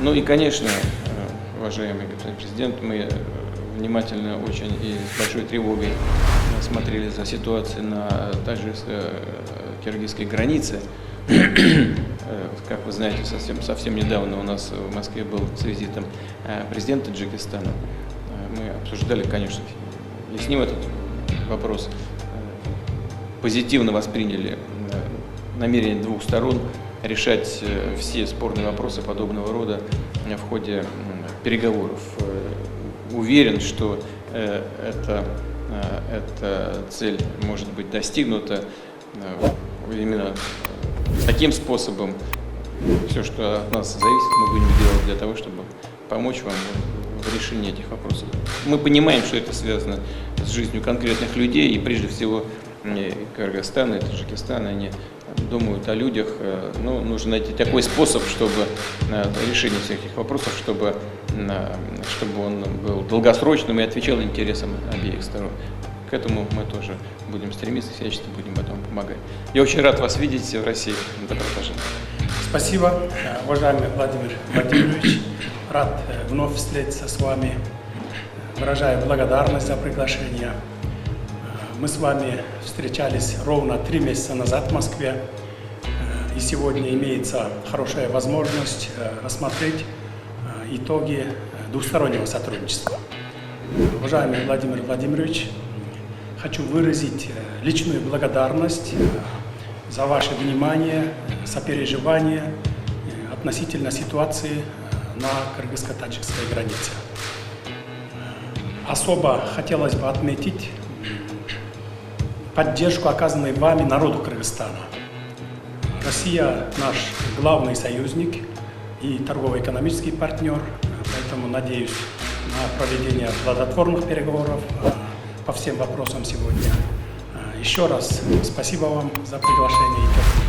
Ну и, конечно, уважаемый господин президент, мы внимательно очень и с большой тревогой смотрели за ситуацией на таджикско-киргизской границе. Как вы знаете, совсем недавно у нас в Москве был с визитом президент Таджикистана. Мы обсуждали, конечно, и с ним этот вопрос. Позитивно восприняли намерение двух сторон решать все спорные вопросы подобного рода в ходе переговоров. Уверен, что эта цель может быть достигнута именно таким способом. Все, что от нас зависит, мы будем делать для того, чтобы помочь вам в решении этих вопросов. Мы понимаем, что это связано с жизнью конкретных людей, и прежде всего и Кыргызстан, и Таджикистан, они думают о людях. Но нужно найти такой способ, чтобы решение всех этих вопросов, чтобы он был долгосрочным и отвечал интересам обеих сторон. К этому мы тоже будем стремиться, всячески будем этому помогать. Я очень рад вас видеть в России. Добро пожаловать. Спасибо, уважаемый Владимир Владимирович. Рад вновь встретиться с вами. Выражаю благодарность за приглашение. Мы с вами встречались ровно 3 месяца назад в Москве. И сегодня имеется хорошая возможность рассмотреть итоги двустороннего сотрудничества. Уважаемый Владимир Владимирович, хочу выразить личную благодарность за ваше внимание, сопереживание относительно ситуации на кыргызско-таджикской границе. Особо хотелось бы отметить поддержку, оказанную вами народу Кыргызстана. Россия наш главный союзник и торгово-экономический партнер, поэтому надеюсь на проведение плодотворных переговоров по всем вопросам сегодня. Еще раз спасибо вам за приглашение.